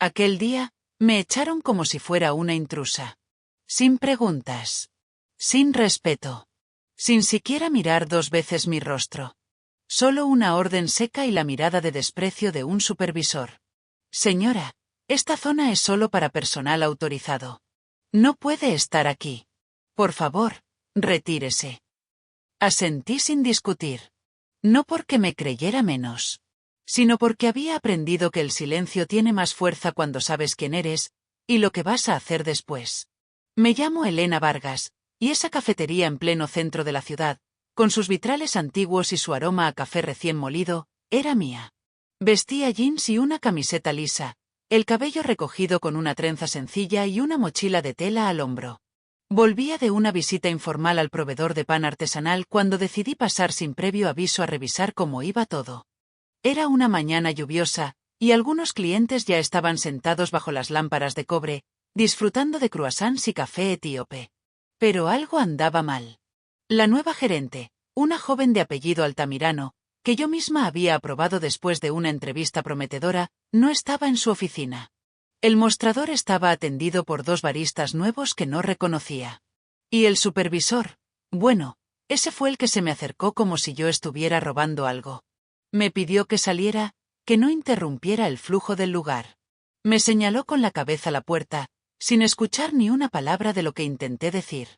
Aquel día, me echaron como si fuera una intrusa. Sin preguntas. Sin respeto. Sin siquiera mirar 2 veces mi rostro. Solo una orden seca y la mirada de desprecio de un supervisor. Señora, esta zona es solo para personal autorizado. No puede estar aquí. Por favor, retírese. Asentí sin discutir. No porque me creyera menos, sino porque había aprendido que el silencio tiene más fuerza cuando sabes quién eres, y lo que vas a hacer después. Me llamo Elena Vargas, y esa cafetería en pleno centro de la ciudad, con sus vitrales antiguos y su aroma a café recién molido, era mía. Vestía jeans y una camiseta lisa, el cabello recogido con una trenza sencilla y una mochila de tela al hombro. Volvía de una visita informal al proveedor de pan artesanal cuando decidí pasar sin previo aviso a revisar cómo iba todo. Era una mañana lluviosa, y algunos clientes ya estaban sentados bajo las lámparas de cobre, disfrutando de croissants y café etíope. Pero algo andaba mal. La nueva gerente, una joven de apellido Altamirano, que yo misma había aprobado después de una entrevista prometedora, no estaba en su oficina. El mostrador estaba atendido por 2 baristas nuevos que no reconocía. Y el supervisor, bueno, ese fue el que se me acercó como si yo estuviera robando algo. Me pidió que saliera, que no interrumpiera el flujo del lugar. Me señaló con la cabeza la puerta, sin escuchar ni una palabra de lo que intenté decir.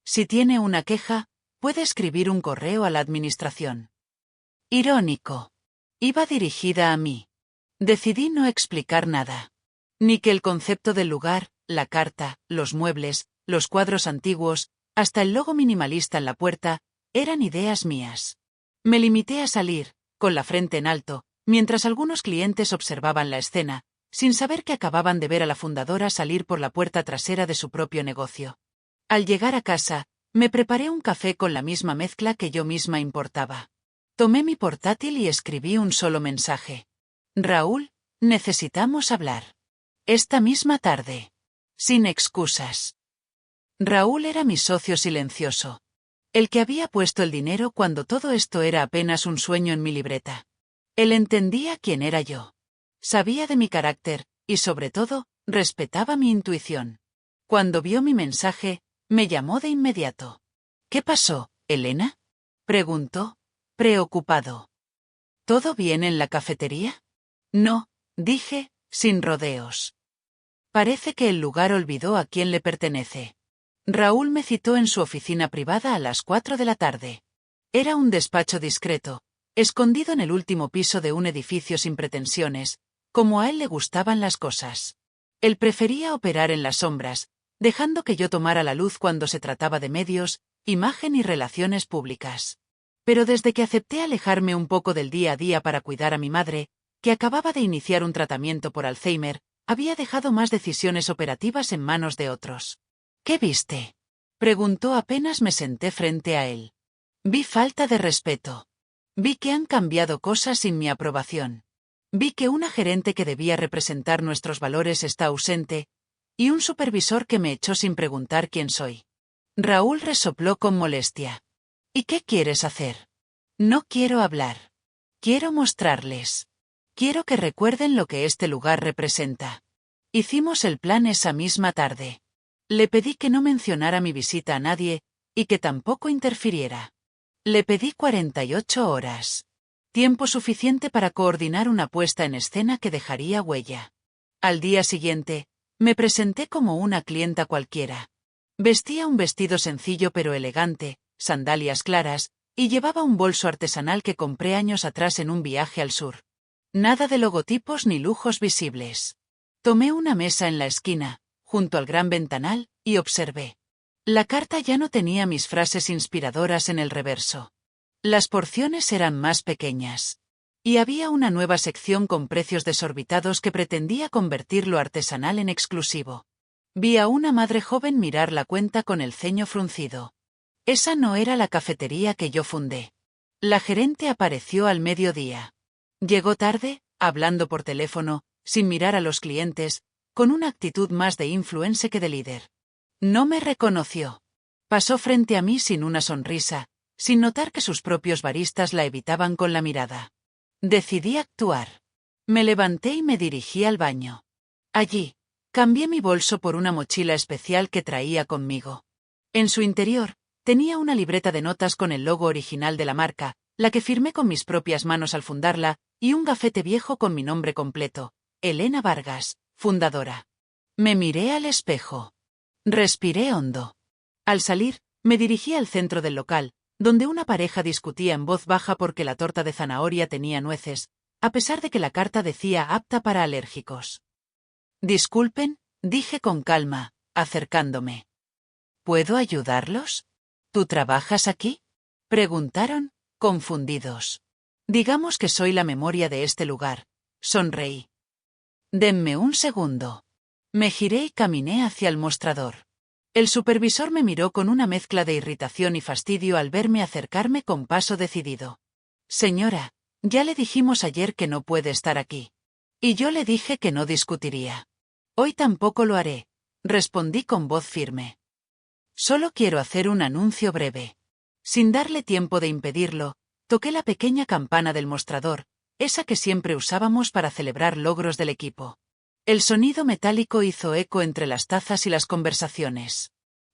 Si tiene una queja, puede escribir un correo a la administración. Irónico. Iba dirigida a mí. Decidí no explicar nada. Ni que el concepto del lugar, la carta, los muebles, los cuadros antiguos, hasta el logo minimalista en la puerta, eran ideas mías. Me limité a salir, con la frente en alto, mientras algunos clientes observaban la escena, sin saber que acababan de ver a la fundadora salir por la puerta trasera de su propio negocio. Al llegar a casa, me preparé un café con la misma mezcla que yo misma importaba. Tomé mi portátil y escribí un solo mensaje. Raúl, necesitamos hablar. Esta misma tarde. Sin excusas. Raúl era mi socio silencioso. El que había puesto el dinero cuando todo esto era apenas un sueño en mi libreta. Él entendía quién era yo. Sabía de mi carácter, y sobre todo, respetaba mi intuición. Cuando vio mi mensaje, me llamó de inmediato. ¿Qué pasó, Elena? Preguntó, preocupado. ¿Todo bien en la cafetería? No, dije, sin rodeos. Parece que el lugar olvidó a quién le pertenece. Raúl me citó en su oficina privada a las 4 de la tarde. Era un despacho discreto, escondido en el último piso de un edificio sin pretensiones, como a él le gustaban las cosas. Él prefería operar en las sombras, dejando que yo tomara la luz cuando se trataba de medios, imagen y relaciones públicas. Pero desde que acepté alejarme un poco del día a día para cuidar a mi madre, que acababa de iniciar un tratamiento por Alzheimer, había dejado más decisiones operativas en manos de otros. ¿Qué viste? Preguntó apenas me senté frente a él. Vi falta de respeto. Vi que han cambiado cosas sin mi aprobación. Vi que una gerente que debía representar nuestros valores está ausente, y un supervisor que me echó sin preguntar quién soy. Raúl resopló con molestia. ¿Y qué quieres hacer? No quiero hablar. Quiero mostrarles. Quiero que recuerden lo que este lugar representa. Hicimos el plan esa misma tarde. Le pedí que no mencionara mi visita a nadie, y que tampoco interfiriera. Le pedí 48 horas. Tiempo suficiente para coordinar una puesta en escena que dejaría huella. Al día siguiente, me presenté como una clienta cualquiera. Vestía un vestido sencillo pero elegante, sandalias claras, y llevaba un bolso artesanal que compré años atrás en un viaje al sur. Nada de logotipos ni lujos visibles. Tomé una mesa en la esquina, junto al gran ventanal, y observé. La carta ya no tenía mis frases inspiradoras en el reverso. Las porciones eran más pequeñas. Y había una nueva sección con precios desorbitados que pretendía convertir lo artesanal en exclusivo. Vi a una madre joven mirar la cuenta con el ceño fruncido. Esa no era la cafetería que yo fundé. La gerente apareció al mediodía. Llegó tarde, hablando por teléfono, sin mirar a los clientes, con una actitud más de influencer que de líder. No me reconoció. Pasó frente a mí sin una sonrisa, sin notar que sus propios baristas la evitaban con la mirada. Decidí actuar. Me levanté y me dirigí al baño. Allí, cambié mi bolso por una mochila especial que traía conmigo. En su interior, tenía una libreta de notas con el logo original de la marca, la que firmé con mis propias manos al fundarla, y un gafete viejo con mi nombre completo, Elena Vargas, fundadora. Me miré al espejo. Respiré hondo. Al salir, me dirigí al centro del local, donde una pareja discutía en voz baja porque la torta de zanahoria tenía nueces, a pesar de que la carta decía apta para alérgicos. Disculpen, dije con calma, acercándome. ¿Puedo ayudarlos? ¿Tú trabajas aquí? Preguntaron, confundidos. Digamos que soy la memoria de este lugar. Sonreí. Denme un segundo. Me giré y caminé hacia el mostrador. El supervisor me miró con una mezcla de irritación y fastidio al verme acercarme con paso decidido. Señora, ya le dijimos ayer que no puede estar aquí. Y yo le dije que no discutiría. Hoy tampoco lo haré, respondí con voz firme. Solo quiero hacer un anuncio breve. Sin darle tiempo de impedirlo, toqué la pequeña campana del mostrador, esa que siempre usábamos para celebrar logros del equipo. El sonido metálico hizo eco entre las tazas y las conversaciones.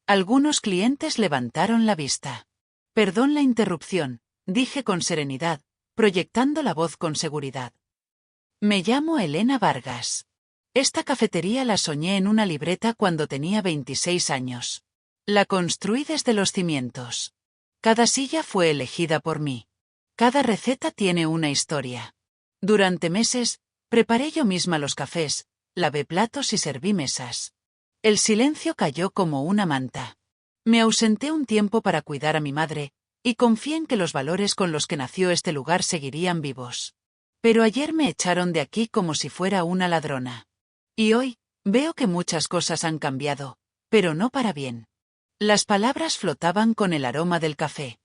Algunos clientes levantaron la vista. Perdón la interrupción, dije con serenidad, proyectando la voz con seguridad. Me llamo Elena Vargas. Esta cafetería la soñé en una libreta cuando tenía 26 años. La construí desde los cimientos. Cada silla fue elegida por mí. Cada receta tiene una historia. Durante meses, preparé yo misma los cafés, lavé platos y serví mesas. El silencio cayó como una manta. Me ausenté un tiempo para cuidar a mi madre, y confié en que los valores con los que nació este lugar seguirían vivos. Pero ayer me echaron de aquí como si fuera una ladrona. Y hoy, veo que muchas cosas han cambiado, pero no para bien. Las palabras flotaban con el aroma del café.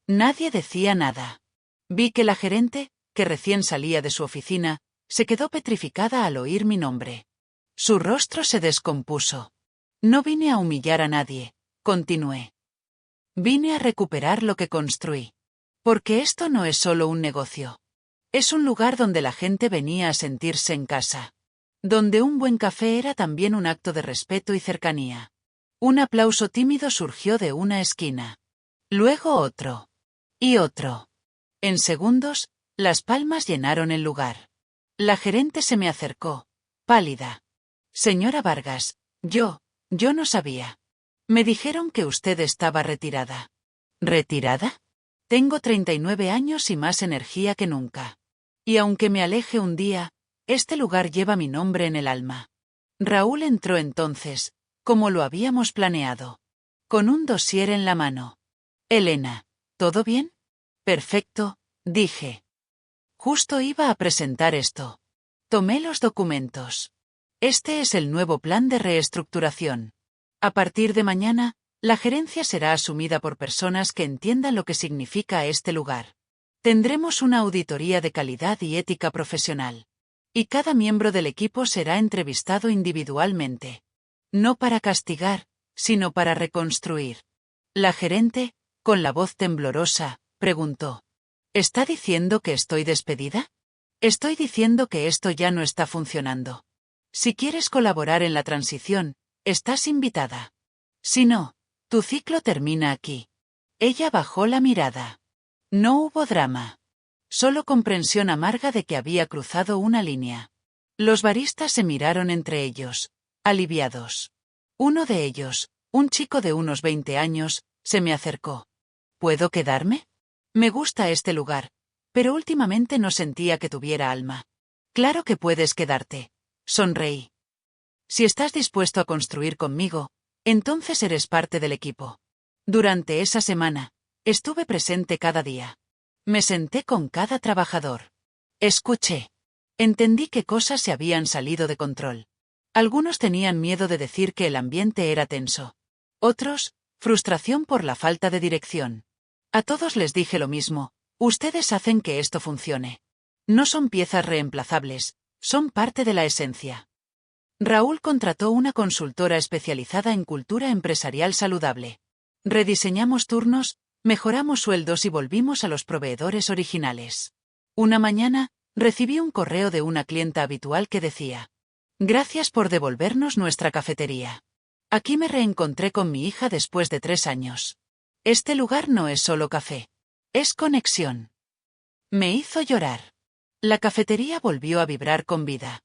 Nadie decía nada. Vi que la gerente, que recién salía de su oficina, se quedó petrificada al oír mi nombre. Su rostro se descompuso. No vine a humillar a nadie, continué. Vine a recuperar lo que construí. Porque esto no es solo un negocio. Es un lugar donde la gente venía a sentirse en casa. Donde un buen café era también un acto de respeto y cercanía. Un aplauso tímido surgió de una esquina. Luego otro. Y otro. En segundos, las palmas llenaron el lugar. La gerente se me acercó, pálida. Señora Vargas, yo no sabía. Me dijeron que usted estaba retirada. ¿Retirada? Tengo 39 años y más energía que nunca. Y aunque me aleje un día, este lugar lleva mi nombre en el alma. Raúl entró entonces, como lo habíamos planeado. Con un dossier en la mano. Elena, ¿todo bien? Perfecto, dije. Justo iba a presentar esto. Tomé los documentos. Este es el nuevo plan de reestructuración. A partir de mañana, la gerencia será asumida por personas que entiendan lo que significa este lugar. Tendremos una auditoría de calidad y ética profesional. Y cada miembro del equipo será entrevistado individualmente. No para castigar, sino para reconstruir. La gerente, con la voz temblorosa, preguntó. ¿Está diciendo que estoy despedida? Estoy diciendo que esto ya no está funcionando. Si quieres colaborar en la transición, estás invitada. Si no, tu ciclo termina aquí. Ella bajó la mirada. No hubo drama. Solo comprensión amarga de que había cruzado una línea. Los baristas se miraron entre ellos, aliviados. Uno de ellos, un chico de unos 20 años, se me acercó. ¿Puedo quedarme? Me gusta este lugar, pero últimamente no sentía que tuviera alma. Claro que puedes quedarte. Sonreí. Si estás dispuesto a construir conmigo, entonces eres parte del equipo. Durante esa semana, estuve presente cada día. Me senté con cada trabajador. Escuché. Entendí que cosas se habían salido de control. Algunos tenían miedo de decir que el ambiente era tenso. Otros, frustración por la falta de dirección. A todos les dije lo mismo, ustedes hacen que esto funcione. No son piezas reemplazables, son parte de la esencia. Raúl contrató una consultora especializada en cultura empresarial saludable. Rediseñamos turnos, mejoramos sueldos y volvimos a los proveedores originales. Una mañana, recibí un correo de una clienta habitual que decía: Gracias por devolvernos nuestra cafetería. Aquí me reencontré con mi hija después de 3 años. Este lugar no es solo café. Es conexión. Me hizo llorar. La cafetería volvió a vibrar con vida.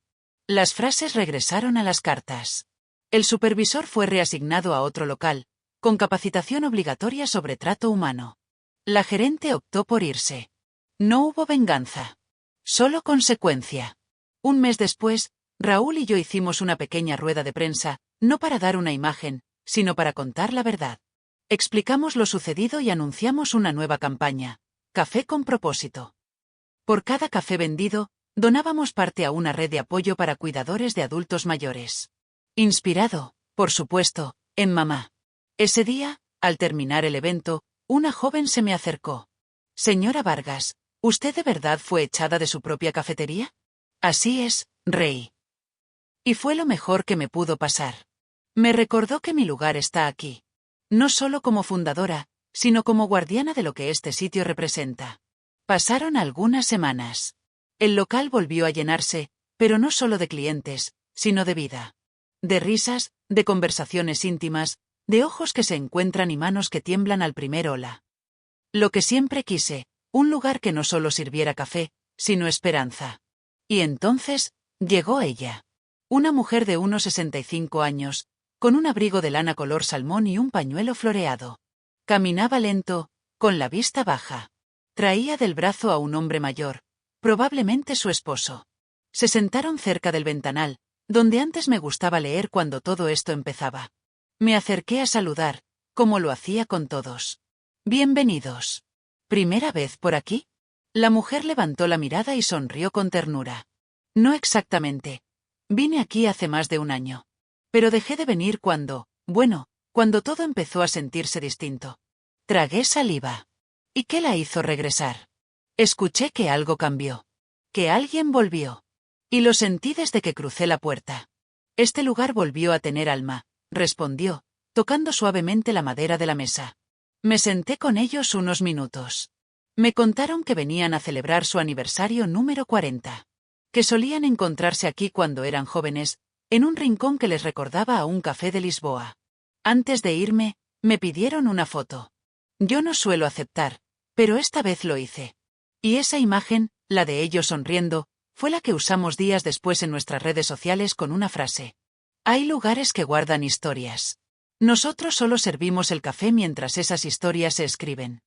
Las frases regresaron a las cartas. El supervisor fue reasignado a otro local, con capacitación obligatoria sobre trato humano. La gerente optó por irse. No hubo venganza. Solo consecuencia. Un mes después, Raúl y yo hicimos una pequeña rueda de prensa, no para dar una imagen, sino para contar la verdad. Explicamos lo sucedido y anunciamos una nueva campaña, Café con propósito. Por cada café vendido, donábamos parte a una red de apoyo para cuidadores de adultos mayores. Inspirado, por supuesto, en mamá. Ese día, al terminar el evento, una joven se me acercó. Señora Vargas, ¿usted de verdad fue echada de su propia cafetería? Así es, Rey. Y fue lo mejor que me pudo pasar. Me recordó que mi lugar está aquí. No solo como fundadora, sino como guardiana de lo que este sitio representa. Pasaron algunas semanas. El local volvió a llenarse, pero no solo de clientes, sino de vida. De risas, de conversaciones íntimas, de ojos que se encuentran y manos que tiemblan al primer hola. Lo que siempre quise, un lugar que no solo sirviera café, sino esperanza. Y entonces, llegó ella. Una mujer de unos 65 años, con un abrigo de lana color salmón y un pañuelo floreado. Caminaba lento, con la vista baja. Traía del brazo a un hombre mayor, probablemente su esposo. Se sentaron cerca del ventanal, donde antes me gustaba leer cuando todo esto empezaba. Me acerqué a saludar, como lo hacía con todos. Bienvenidos. ¿Primera vez por aquí? La mujer levantó la mirada y sonrió con ternura. No exactamente. Vine aquí hace más de un año. Pero dejé de venir cuando todo empezó a sentirse distinto. Tragué saliva. ¿Y qué la hizo regresar? Escuché que algo cambió. Que alguien volvió. Y lo sentí desde que crucé la puerta. Este lugar volvió a tener alma, respondió, tocando suavemente la madera de la mesa. Me senté con ellos unos minutos. Me contaron que venían a celebrar su aniversario número 40. Que solían encontrarse aquí cuando eran jóvenes, en un rincón que les recordaba a un café de Lisboa. Antes de irme, me pidieron una foto. Yo no suelo aceptar, pero esta vez lo hice. Y esa imagen, la de ellos sonriendo, fue la que usamos días después en nuestras redes sociales con una frase. Hay lugares que guardan historias. Nosotros solo servimos el café mientras esas historias se escriben.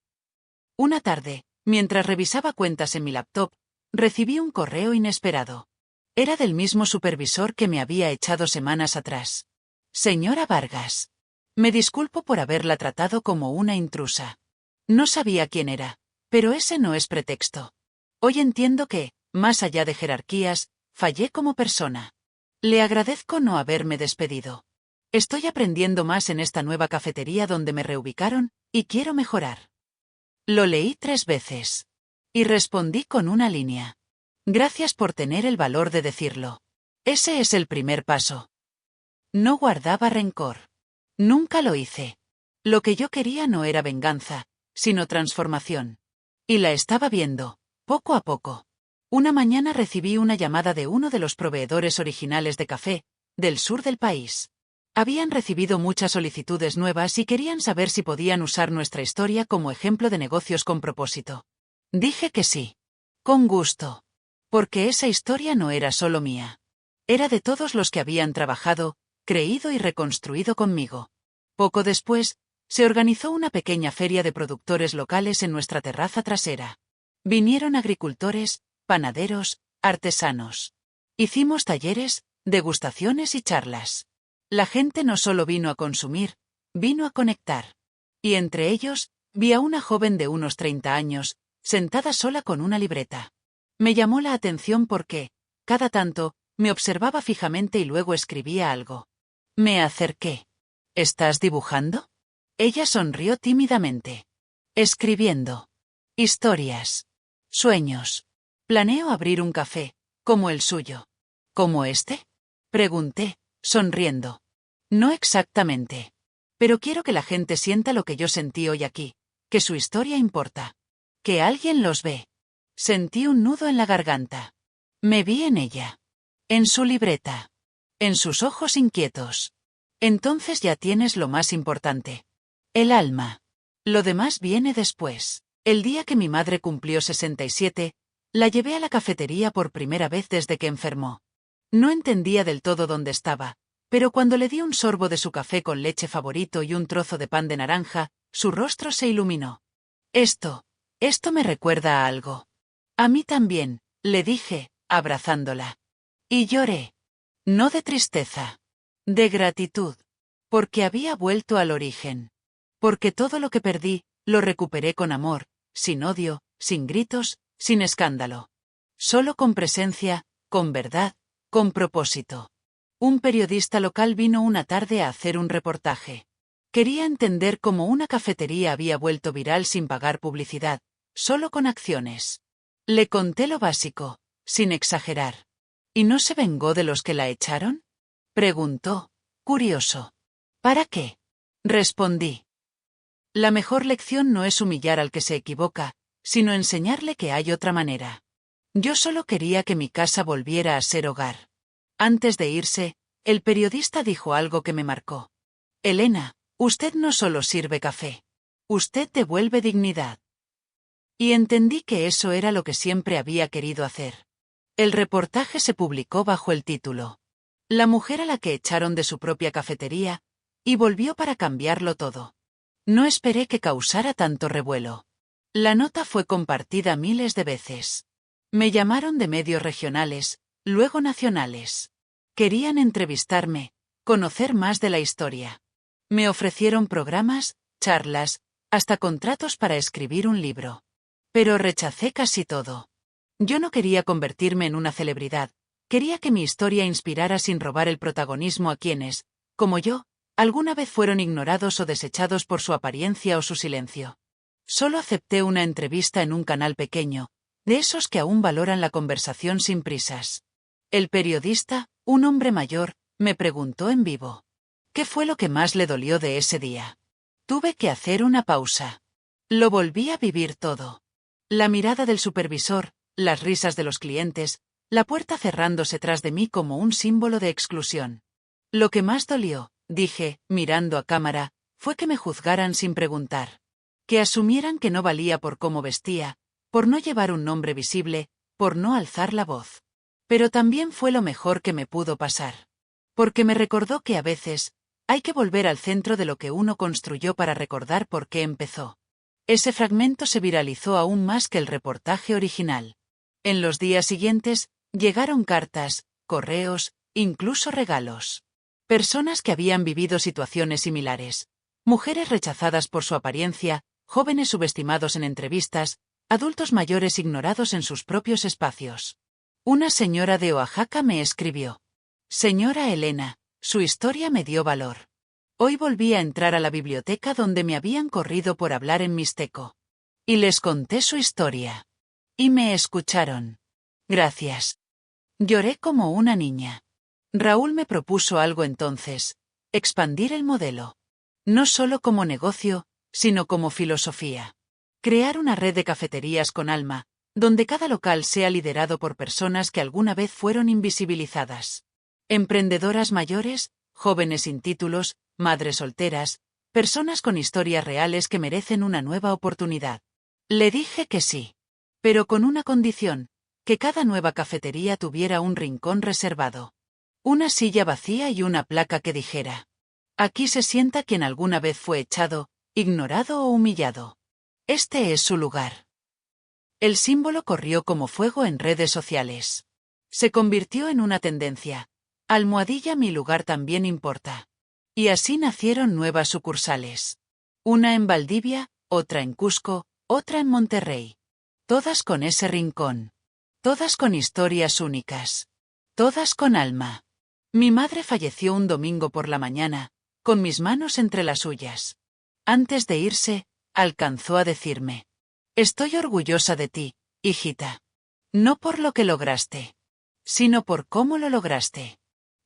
Una tarde, mientras revisaba cuentas en mi laptop, recibí un correo inesperado. Era del mismo supervisor que me había echado semanas atrás. Señora Vargas. Me disculpo por haberla tratado como una intrusa. No sabía quién era, pero ese no es pretexto. Hoy entiendo que, más allá de jerarquías, fallé como persona. Le agradezco no haberme despedido. Estoy aprendiendo más en esta nueva cafetería donde me reubicaron, y quiero mejorar. Lo leí 3 veces. Y respondí con una línea. Gracias por tener el valor de decirlo. Ese es el primer paso. No guardaba rencor. Nunca lo hice. Lo que yo quería no era venganza, sino transformación. Y la estaba viendo, poco a poco. Una mañana recibí una llamada de uno de los proveedores originales de café, del sur del país. Habían recibido muchas solicitudes nuevas y querían saber si podían usar nuestra historia como ejemplo de negocios con propósito. Dije que sí. Con gusto. Porque esa historia no era solo mía. Era de todos los que habían trabajado, creído y reconstruido conmigo. Poco después, se organizó una pequeña feria de productores locales en nuestra terraza trasera. Vinieron agricultores, panaderos, artesanos. Hicimos talleres, degustaciones y charlas. La gente no solo vino a consumir, vino a conectar. Y entre ellos, vi a una joven de unos 30 años, sentada sola con una libreta. Me llamó la atención porque, cada tanto, me observaba fijamente y luego escribía algo. Me acerqué. ¿Estás dibujando? Ella sonrió tímidamente. Escribiendo. Historias. Sueños. Planeo abrir un café, como el suyo. ¿Como este? Pregunté, sonriendo. No exactamente. Pero quiero que la gente sienta lo que yo sentí hoy aquí, que su historia importa. Que alguien los ve. Sentí un nudo en la garganta. Me vi en ella. En su libreta. en sus ojos inquietos. Entonces ya tienes lo más importante. El alma. Lo demás viene después. El día que mi madre cumplió 67, la llevé a la cafetería por primera vez desde que enfermó. No entendía del todo dónde estaba, pero cuando le di un sorbo de su café con leche favorito y un trozo de pan de naranja, su rostro se iluminó. Esto me recuerda a algo. A mí también, le dije, abrazándola. Y lloré. No de tristeza. De gratitud. Porque había vuelto al origen. Porque todo lo que perdí, lo recuperé con amor, sin odio, sin gritos, sin escándalo. Solo con presencia, con verdad, con propósito. Un periodista local vino una tarde a hacer un reportaje. Quería entender cómo una cafetería había vuelto viral sin pagar publicidad, solo con acciones. Le conté lo básico, sin exagerar. ¿Y no se vengó de los que la echaron? Preguntó, curioso. ¿Para qué? Respondí. La mejor lección no es humillar al que se equivoca, sino enseñarle que hay otra manera. Yo solo quería que mi casa volviera a ser hogar. Antes de irse, el periodista dijo algo que me marcó. Elena, usted no solo sirve café. Usted devuelve dignidad. Y entendí que eso era lo que siempre había querido hacer. El reportaje se publicó bajo el título La mujer a la que echaron de su propia cafetería, y volvió para cambiarlo todo. No esperé que causara tanto revuelo. La nota fue compartida miles de veces. Me llamaron de medios regionales, luego nacionales. Querían entrevistarme, conocer más de la historia. Me ofrecieron programas, charlas, hasta contratos para escribir un libro. Pero rechacé casi todo. Yo no quería convertirme en una celebridad, quería que mi historia inspirara sin robar el protagonismo a quienes, como yo, alguna vez fueron ignorados o desechados por su apariencia o su silencio. Solo acepté una entrevista en un canal pequeño, de esos que aún valoran la conversación sin prisas. El periodista, un hombre mayor, me preguntó en vivo. ¿Qué fue lo que más le dolió de ese día? Tuve que hacer una pausa. Lo volví a vivir todo. La mirada del supervisor, las risas de los clientes, la puerta cerrándose tras de mí como un símbolo de exclusión. Lo que más dolió, dije, mirando a cámara, fue que me juzgaran sin preguntar. Que asumieran que no valía por cómo vestía, por no llevar un nombre visible, por no alzar la voz. Pero también fue lo mejor que me pudo pasar. Porque me recordó que a veces, hay que volver al centro de lo que uno construyó para recordar por qué empezó. Ese fragmento se viralizó aún más que el reportaje original. En los días siguientes, llegaron cartas, correos, incluso regalos. Personas que habían vivido situaciones similares. Mujeres rechazadas por su apariencia, jóvenes subestimados en entrevistas, adultos mayores ignorados en sus propios espacios. Una señora de Oaxaca me escribió. Señora Elena, su historia me dio valor. Hoy volví a entrar a la biblioteca donde me habían corrido por hablar en mixteco. Y les conté su historia. Y me escucharon. Gracias. Lloré como una niña. Raúl me propuso algo entonces, expandir el modelo. No solo como negocio, sino como filosofía. Crear una red de cafeterías con alma, donde cada local sea liderado por personas que alguna vez fueron invisibilizadas. Emprendedoras mayores, jóvenes sin títulos, madres solteras, personas con historias reales que merecen una nueva oportunidad. Le dije que sí. Pero con una condición, que cada nueva cafetería tuviera un rincón reservado. Una silla vacía y una placa que dijera. Aquí se sienta quien alguna vez fue echado, ignorado o humillado. Este es su lugar. El símbolo corrió como fuego en redes sociales. Se convirtió en una tendencia. Almohadilla mi lugar también importa. Y así nacieron nuevas sucursales. Una en Valdivia, otra en Cusco, otra en Monterrey. Todas con ese rincón. Todas con historias únicas. Todas con alma. Mi madre falleció un domingo por la mañana, con mis manos entre las suyas. Antes de irse, alcanzó a decirme. Estoy orgullosa de ti, hijita. No por lo que lograste, sino por cómo lo lograste.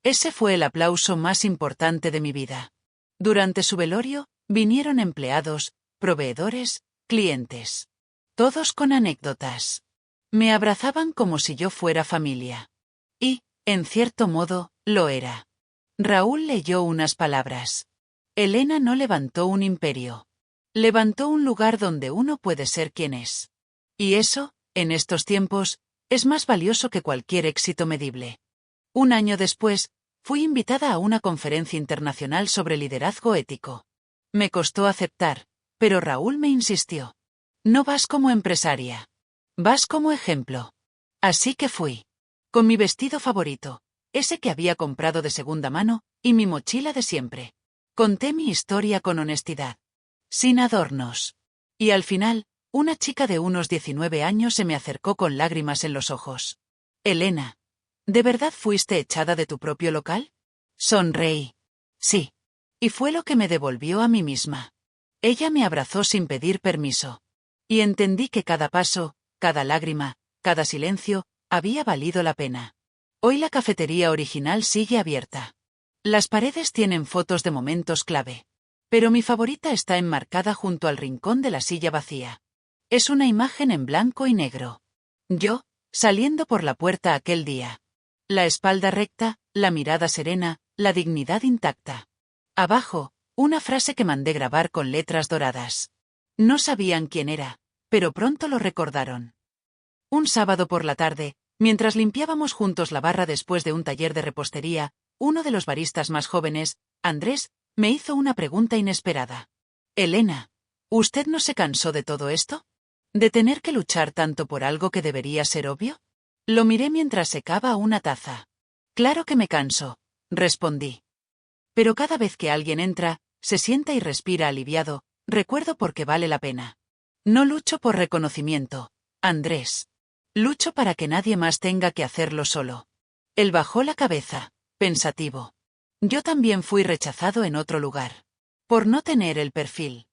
Ese fue el aplauso más importante de mi vida. Durante su velorio, vinieron empleados, proveedores, clientes. Todos con anécdotas. Me abrazaban como si yo fuera familia. Y, En cierto modo, lo era. Raúl leyó unas palabras. Elena no levantó un imperio. Levantó un lugar donde uno puede ser quien es. Y eso, en estos tiempos, es más valioso que cualquier éxito medible. Un año después, fui invitada a una conferencia internacional sobre liderazgo ético. Me costó aceptar, pero Raúl me insistió. No vas como empresaria. Vas como ejemplo. Así que fui. Con mi vestido favorito, ese que había comprado de segunda mano, y mi mochila de siempre. Conté mi historia con honestidad. Sin adornos. Y al final, una chica de unos 19 años se me acercó con lágrimas en los ojos. Elena, ¿de verdad fuiste echada de tu propio local? Sonreí. Sí. Y fue lo que me devolvió a mí misma. Ella me abrazó sin pedir permiso. Y entendí que cada paso, cada lágrima, cada silencio, había valido la pena. Hoy la cafetería original sigue abierta. Las paredes tienen fotos de momentos clave. Pero mi favorita está enmarcada junto al rincón de la silla vacía. Es una imagen en blanco y negro. Yo, saliendo por la puerta aquel día. La espalda recta, la mirada serena, la dignidad intacta. Abajo, una frase que mandé grabar con letras doradas. No sabían quién era, pero pronto lo recordaron. Un sábado por la tarde, mientras limpiábamos juntos la barra después de un taller de repostería, uno de los baristas más jóvenes, Andrés, me hizo una pregunta inesperada. Elena, ¿usted no se cansó de todo esto? ¿De tener que luchar tanto por algo que debería ser obvio? Lo miré mientras secaba una taza. Claro que me canso, respondí. Pero cada vez que alguien entra, se sienta y respira aliviado, recuerdo por qué vale la pena. No lucho por reconocimiento, Andrés. Lucho para que nadie más tenga que hacerlo solo. Él bajó la cabeza, pensativo. Yo también fui rechazado en otro lugar. Por no tener el perfil.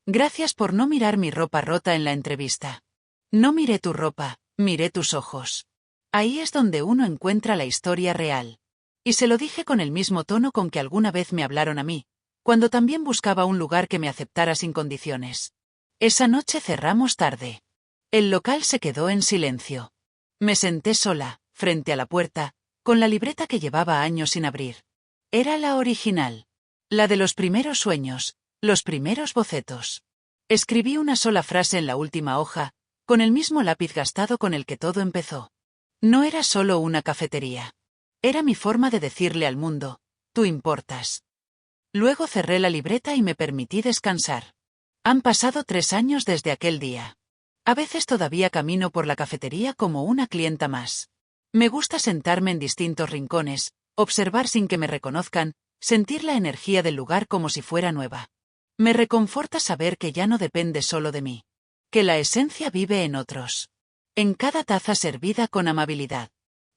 Gracias por no mirar mi ropa rota en la entrevista. No miré tu ropa, miré tus ojos. Ahí es donde uno encuentra la historia real. Y se lo dije con el mismo tono con que alguna vez me hablaron a mí, cuando también buscaba un lugar que me aceptara sin condiciones. Esa noche cerramos tarde. El local se quedó en silencio. Me senté sola, frente a la puerta, con la libreta que llevaba años sin abrir. Era la original. La de los primeros sueños, los primeros bocetos. Escribí una sola frase en la última hoja, con el mismo lápiz gastado con el que todo empezó. No era solo una cafetería. Era mi forma de decirle al mundo, tú importas. Luego cerré la libreta y me permití descansar. Han pasado 3 años desde aquel día. A veces todavía camino por la cafetería como una clienta más. Me gusta sentarme en distintos rincones, observar sin que me reconozcan, sentir la energía del lugar como si fuera nueva. Me reconforta saber que ya no depende solo de mí. Que la esencia vive en otros. En cada taza servida con amabilidad.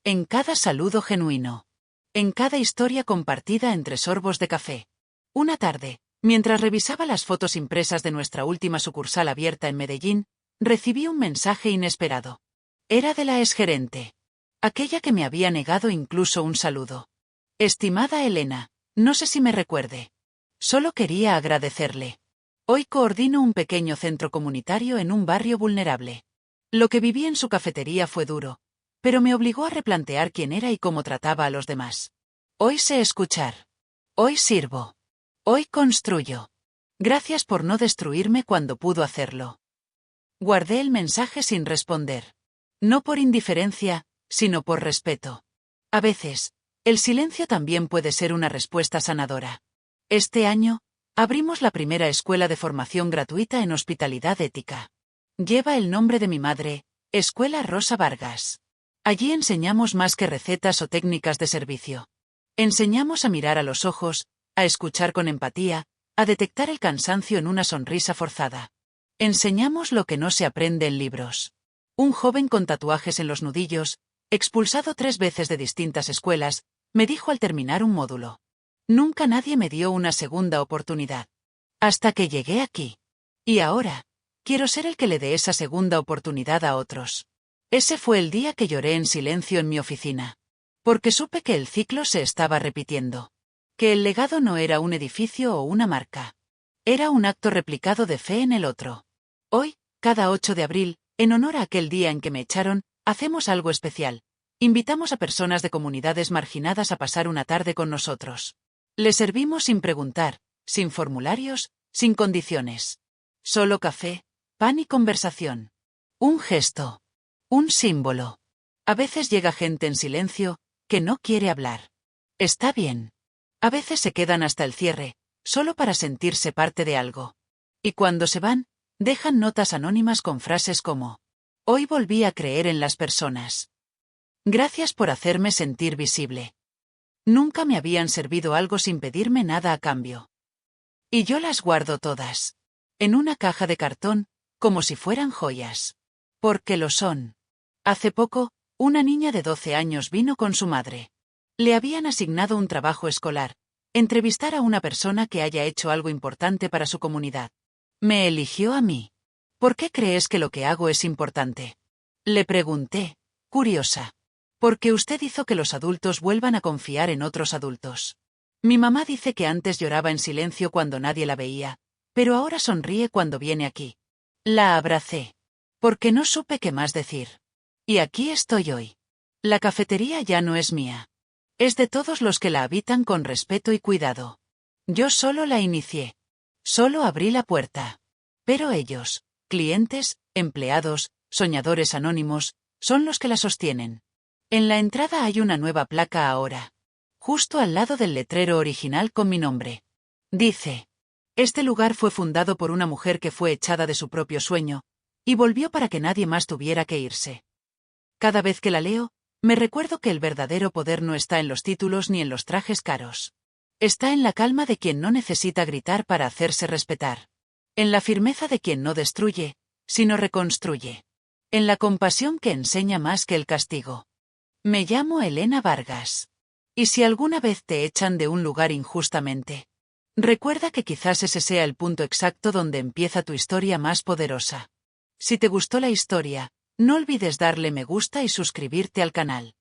En cada saludo genuino. En cada historia compartida entre sorbos de café. Una tarde, mientras revisaba las fotos impresas de nuestra última sucursal abierta en Medellín, recibí un mensaje inesperado. Era de la exgerente. Aquella que me había negado incluso un saludo. Estimada Elena, no sé si me recuerde. Solo quería agradecerle. Hoy coordino un pequeño centro comunitario en un barrio vulnerable. Lo que viví en su cafetería fue duro, pero me obligó a replantear quién era y cómo trataba a los demás. Hoy sé escuchar. Hoy sirvo. Hoy construyo. Gracias por no destruirme cuando pudo hacerlo. Guardé el mensaje sin responder. No por indiferencia, sino por respeto. A veces, el silencio también puede ser una respuesta sanadora. Este año, abrimos la primera escuela de formación gratuita en hospitalidad ética. Lleva el nombre de mi madre, Escuela Rosa Vargas. Allí enseñamos más que recetas o técnicas de servicio. Enseñamos a mirar a los ojos, a escuchar con empatía, a detectar el cansancio en una sonrisa forzada. Enseñamos lo que no se aprende en libros. Un joven con tatuajes en los nudillos, expulsado 3 veces de distintas escuelas, me dijo al terminar un módulo. Nunca nadie me dio una segunda oportunidad. Hasta que llegué aquí. Y ahora, quiero ser el que le dé esa segunda oportunidad a otros. Ese fue el día que lloré en silencio en mi oficina. Porque supe que el ciclo se estaba repitiendo. Que el legado no era un edificio o una marca. Era un acto replicado de fe en el otro. Hoy, cada 8 de abril, en honor a aquel día en que me echaron, hacemos algo especial. Invitamos a personas de comunidades marginadas a pasar una tarde con nosotros. Les servimos sin preguntar, sin formularios, sin condiciones. Solo café, pan y conversación. Un gesto. Un símbolo. A veces llega gente en silencio, que no quiere hablar. Está bien. A veces se quedan hasta el cierre, solo para sentirse parte de algo. Y cuando se van, dejan notas anónimas con frases como: hoy volví a creer en las personas. Gracias por hacerme sentir visible. Nunca me habían servido algo sin pedirme nada a cambio. Y yo las guardo todas. En una caja de cartón, como si fueran joyas. Porque lo son. Hace poco, una niña de 12 años vino con su madre. Le habían asignado un trabajo escolar: entrevistar a una persona que haya hecho algo importante para su comunidad. Me eligió a mí. ¿Por qué crees que lo que hago es importante? Le pregunté, curiosa. Porque usted hizo que los adultos vuelvan a confiar en otros adultos. Mi mamá dice que antes lloraba en silencio cuando nadie la veía, pero ahora sonríe cuando viene aquí. La abracé. Porque no supe qué más decir. Y aquí estoy hoy. La cafetería ya no es mía. Es de todos los que la habitan con respeto y cuidado. Yo solo la inicié. Solo abrí la puerta. Pero ellos, clientes, empleados, soñadores anónimos, son los que la sostienen. En la entrada hay una nueva placa ahora. Justo al lado del letrero original con mi nombre. Dice: este lugar fue fundado por una mujer que fue echada de su propio sueño, y volvió para que nadie más tuviera que irse. Cada vez que la leo, me recuerdo que el verdadero poder no está en los títulos ni en los trajes caros. Está en la calma de quien no necesita gritar para hacerse respetar. En la firmeza de quien no destruye, sino reconstruye. En la compasión que enseña más que el castigo. Me llamo Elena Vargas. Y si alguna vez te echan de un lugar injustamente, recuerda que quizás ese sea el punto exacto donde empieza tu historia más poderosa. Si te gustó la historia, no olvides darle me gusta y suscribirte al canal.